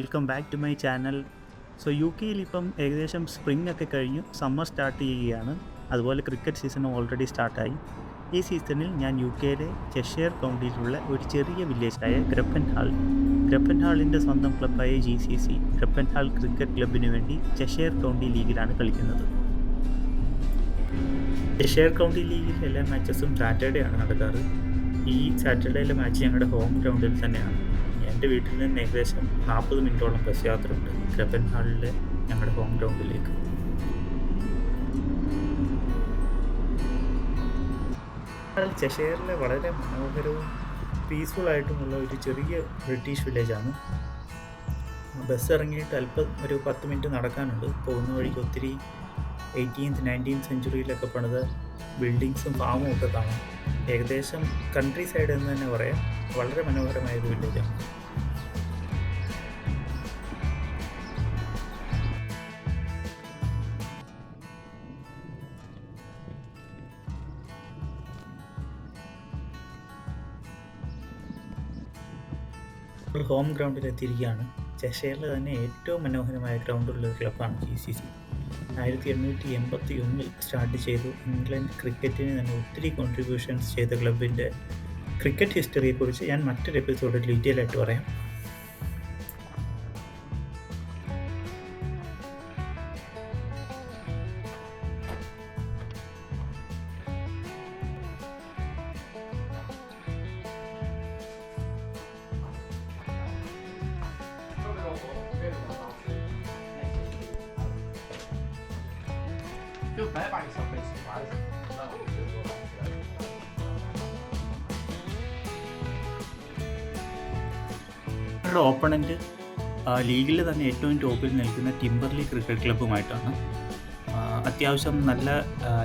Welcome back to my channel. So യു കെയിൽ ഇപ്പം ഏകദേശം സ്പ്രിംഗ് ഒക്കെ കഴിഞ്ഞു, സമ്മർ സ്റ്റാർട്ട് ചെയ്യുകയാണ്. അതുപോലെ ക്രിക്കറ്റ് സീസണും ഓൾറെഡി സ്റ്റാർട്ടായി. ഈ സീസണിൽ ഞാൻ യു കെയിലെ ചെഷയർ കൗണ്ടിയിലുള്ള ഒരു ചെറിയ വില്ലേജായ ഗ്രപ്പൻഹാളിൻ്റെ സ്വന്തം ക്ലബ്ബായ GCC ഗ്രപ്പൻഹാൾ ക്രിക്കറ്റ് ക്ലബിന് വേണ്ടി ചെഷയർ കൗണ്ടി ലീഗിലാണ് കളിക്കുന്നത്. ചെഷയർ കൗണ്ടി ലീഗിൽ എല്ലാ മാച്ചസും സാറ്റർഡേ ആണ് നടക്കാറ്. ഈ സാറ്റർഡേയിലെ മാച്ച് ഞങ്ങളുടെ ഹോം ഗ്രൗണ്ടിൽ തന്നെയാണ്. എൻ്റെ വീട്ടിൽ നിന്ന് ഏകദേശം 40 മിനിറ്റോളം ബസ് യാത്രയുണ്ട് ഗ്രപ്പൻഹാളിലെ ഞങ്ങളുടെ ഹോം ഗ്രൗണ്ടിലേക്ക്. ചെഷയറിലെ വളരെ മനോഹരവും പീസ്ഫുള്ളായിട്ടുമുള്ള ഒരു ചെറിയ ബ്രിട്ടീഷ് വില്ലേജാണ്. ബസ് ഇറങ്ങിയിട്ട് അല്പം ഒരു 10 മിനിറ്റ് നടക്കാനുണ്ട്. പോകുന്ന വഴിക്ക് ഒത്തിരി 18th 19th സെഞ്ച്വറിയിലൊക്കെ പണിത ബിൽഡിങ്സും ഫാമും ഒക്കെ കാണാം. ഏകദേശം കൺട്രി സൈഡ് എന്ന് തന്നെ പറയാം. വളരെ മനോഹരമായൊരു വില്ലേജാണ്. ഹോം ഗ്രൗണ്ടിൽ എത്തിയിരിക്കുകയാണ്. ചെഷയറിൽ തന്നെ ഏറ്റവും മനോഹരമായ ഗ്രൗണ്ടുള്ള ഒരു ക്ലബ്ബാണ് GCC. 1881 സ്റ്റാർട്ട് ചെയ്തു. ഇംഗ്ലണ്ട് ക്രിക്കറ്റിന് തന്നെ ഒത്തിരി കോൺട്രിബ്യൂഷൻസ് ചെയ്ത ക്ലബിൻ്റെ ക്രിക്കറ്റ് ഹിസ്റ്ററിയെക്കുറിച്ച് ഞാൻ മറ്റൊരു എപ്പിസോഡിൽ ഡീറ്റെയിൽ ആയിട്ട് പറയാം. അവരുടെ ഓപ്പണൻറ്റ് ലീഗിൽ തന്നെ ഏറ്റവും ടോപ്പിൽ നിൽക്കുന്ന ടിംബർലി ക്രിക്കറ്റ് ക്ലബ്ബുമായിട്ടാണ്. അത്യാവശ്യം നല്ല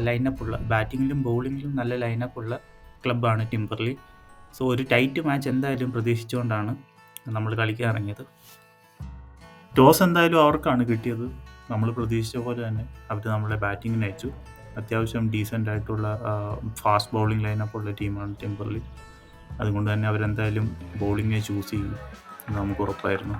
ലൈനപ്പുള്ള, ബാറ്റിങ്ങിലും ബൗളിങ്ങിലും നല്ല ലൈനപ്പുള്ള ക്ലബ്ബാണ് ടിംബർലി. സോ ഒരു ടൈറ്റ് മാച്ച് എന്തായാലും പ്രതീക്ഷിച്ചുകൊണ്ടാണ് നമ്മൾ കളിക്കാൻ ഇറങ്ങിയത്. ടോസ് എന്തായാലും അവർക്കാണ് കിട്ടിയത്. നമ്മൾ പ്രതീക്ഷിച്ച പോലെ തന്നെ അവർ നമ്മളെ ബാറ്റിങ്ങിന് അയച്ചു. അത്യാവശ്യം ഡീസൻ്റ് ആയിട്ടുള്ള ഫാസ്റ്റ് ബൗളിംഗ് ലൈനപ്പുള്ള ടീമാണ് ടിംബർലി. അതുകൊണ്ട് തന്നെ അവരെന്തായാലും ബൗളിങ്ങിനെ ചൂസ് ചെയ്യും എന്ന് നമുക്ക് ഉറപ്പായിരുന്നു.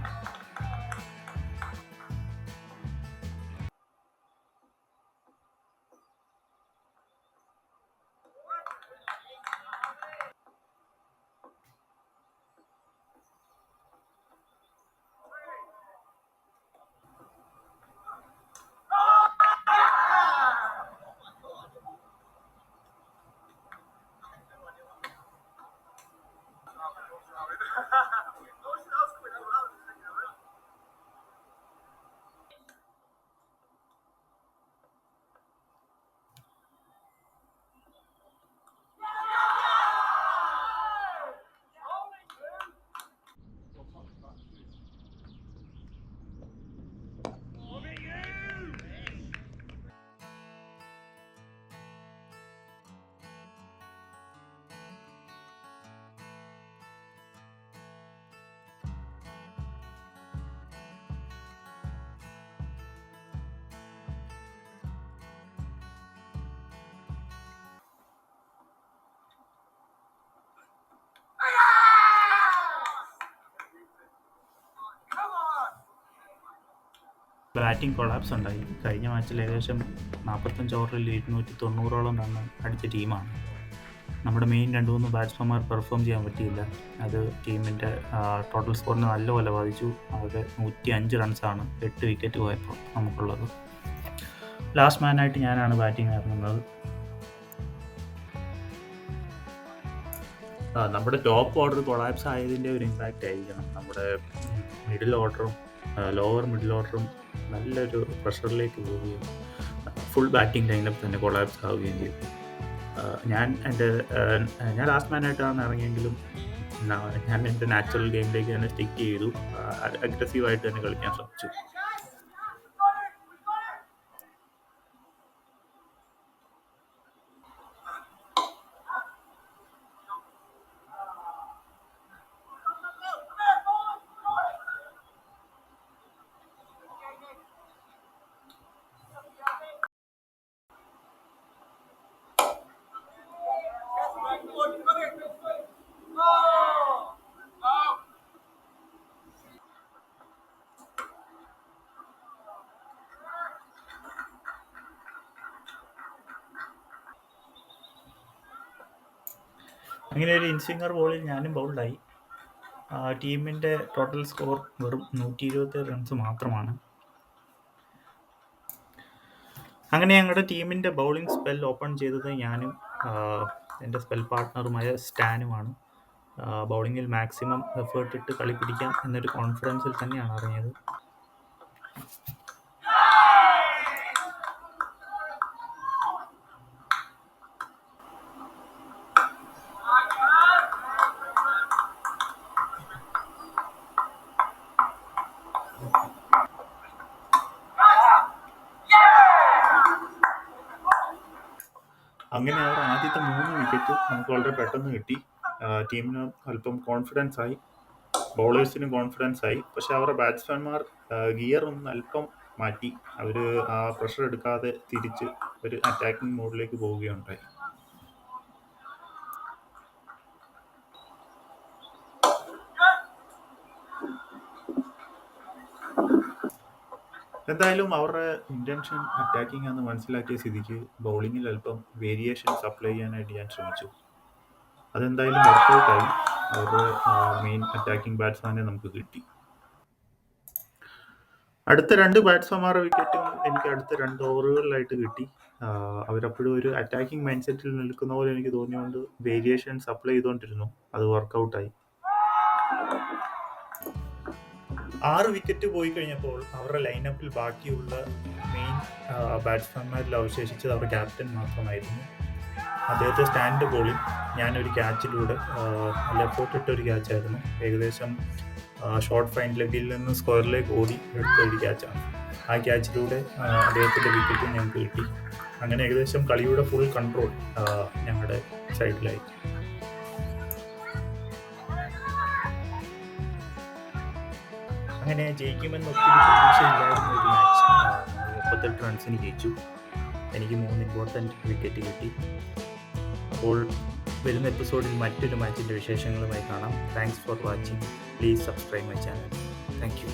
ബാറ്റിംഗ് കൊളാപ്സ് ഉണ്ടായി. കഴിഞ്ഞ മാച്ചിൽ ഏകദേശം 45 ഓവറിൽ 290ഓളം റൺ അടിച്ച ടീമാണ്. നമ്മുടെ മെയിൻ 2-3 ബാറ്റ്സ്മാൻമാർ പെർഫോം ചെയ്യാൻ പറ്റിയില്ല. അത് ടീമിൻ്റെ ടോട്ടൽ സ്കോറിനെ നല്ലപോലെ ബാധിച്ചു. ആകെ 105 റൺസാണ് 8 വിക്കറ്റ് പോയപ്പോൾ നമുക്കുള്ളത്. ലാസ്റ്റ് മാനായിട്ട് ഞാനാണ് ബാറ്റിംഗ് ഇറങ്ങുന്നത്. നമ്മുടെ ടോപ്പ് ഓർഡർ കൊളാപ്സ് ആയതിൻ്റെ ഒരു ഇമ്പാക്റ്റ് ആയിരിക്കണം. നമ്മുടെ മിഡിൽ ഓർഡറും ലോവർ മിഡിൽ ഓർഡറും നല്ലൊരു പ്രഷറിലേക്ക് പോവുകയും ഫുൾ ബാറ്റിംഗ് ലൈനപ്പ് തന്നെ കൊളാപ്സ് ആവുകയും ചെയ്തു. ഞാൻ ലാസ്റ്റ് മാനായിട്ടാണ് ഇറങ്ങിയെങ്കിലും ഞാൻ എൻ്റെ നാച്ചുറൽ ഗെയിമിലേക്ക് തന്നെ സ്റ്റിക്ക് ചെയ്തു. അഗ്രസീവായിട്ട് തന്നെ കളിക്കാൻ ശ്രമിച്ചു. അങ്ങനെ ഒരു ഇൻസ്വിംഗർ ബോളിൽ ഞാനും ബൗൾഡായി. ടീമിൻ്റെ ടോട്ടൽ സ്കോർ വെറും 127 റൺസ് മാത്രമാണ്. അങ്ങനെ ഞങ്ങളുടെ ടീമിൻ്റെ ബൗളിംഗ് സ്പെൽ ഓപ്പൺ ചെയ്തത് ഞാനും എൻ്റെ സ്പെൽ പാർട്ട്ണറുമായ സ്റ്റാനുമാണ്. ബൗളിങ്ങിൽ മാക്സിമം എഫേർട്ട് ഇട്ട് കളി പിടിക്കാം എന്നൊരു കോൺഫിഡൻസിൽ തന്നെയാണ് ഇറങ്ങിയത്. അങ്ങനെ അവർ ആദ്യത്തെ 3 വിക്കറ്റ് നമുക്ക് വളരെ പെട്ടെന്ന് കിട്ടി. ടീമിന് അല്പം കോൺഫിഡൻസ് ആയി, ബൗളേഴ്സിനും കോൺഫിഡൻസ് ആയി. പക്ഷെ അവരുടെ ബാറ്റ്സ്മാൻമാർ ഗിയർ ഒന്ന് അല്പം മാറ്റി. അവർ ആ പ്രഷർ എടുക്കാതെ തിരിച്ച് ഒരു അറ്റാക്കിംഗ് മോഡിലേക്ക് പോവുകയുണ്ടായി. എന്തായാലും അവരുടെ ഇൻറ്റൻഷൻ അറ്റാക്കിംഗ് ആണെന്ന് മനസ്സിലാക്കിയ സ്ഥിതിക്ക് ബൗളിങ്ങിൽ അല്പം വേരിയേഷൻസ് അപ്ലൈ ചെയ്യാനായിട്ട് ഞാൻ ശ്രമിച്ചു. അതെന്തായാലും വർക്കൗട്ടായി. അവരുടെ മെയിൻ അറ്റാക്കിംഗ് ബാറ്റ്സ്മാനെ നമുക്ക് കിട്ടി. അടുത്ത 2 ബാറ്റ്സ്മാൻമാരുടെ വിക്കറ്റും എനിക്ക് അടുത്ത 2 ഓവറുകളിലായിട്ട് കിട്ടി. അവരപ്പോഴും ഒരു അറ്റാക്കിംഗ് മൈൻഡ് സെറ്റിൽ നിൽക്കുന്ന പോലെ എനിക്ക് തോന്നിയുകൊണ്ട് വേരിയേഷൻസ് അപ്ലൈ ചെയ്തുകൊണ്ടിരുന്നു. അത് വർക്കൗട്ടായി. 6 വിക്കറ്റ് പോയി കഴിഞ്ഞപ്പോൾ അവരുടെ ലൈനപ്പിൽ ബാക്കിയുള്ള മെയിൻ ബാറ്റ്സ്മാൻമാരിൽ അവശേഷിച്ചത് അവരുടെ ക്യാപ്റ്റൻ മാത്രമായിരുന്നു. അദ്ദേഹത്തെ സ്റ്റാൻഡ് ബോളിൽ ഞാനൊരു ക്യാച്ചിലൂടെ നല്ല എഫേർട്ട് ഇട്ട ഒരു ക്യാച്ചായിരുന്നു. ഏകദേശം ഷോർട്ട് ഫൈൻ ലെഗിൽ നിന്ന് സ്ക്വയറിലേക്ക് ഓടി എടുത്ത ഒരു ക്യാച്ചാണ്. ആ ക്യാച്ചിലൂടെ അദ്ദേഹത്തിൻ്റെ വിക്കറ്റും ഞങ്ങൾക്ക് കിട്ടി. അങ്ങനെ ഏകദേശം കളിയുടെ ഫുൾ കൺട്രോൾ ഞങ്ങളുടെ സൈഡിലായി. അങ്ങനെ ജയിക്കുമെന്ന് ഒത്തിരി പ്രതീക്ഷയില്ലായിരുന്ന ഒരു മാച്ച് 38 റൺസിന് ജയിച്ചു. എനിക്ക് 3 ഇമ്പോർട്ടൻറ്റ് വിക്കറ്റ് കിട്ടി. അപ്പോൾ വരുന്ന എപ്പിസോഡിൽ മറ്റൊരു മാച്ചിൻ്റെ വിശേഷങ്ങളുമായി കാണാം. Thanks for watching. Please subscribe my channel. Thank you.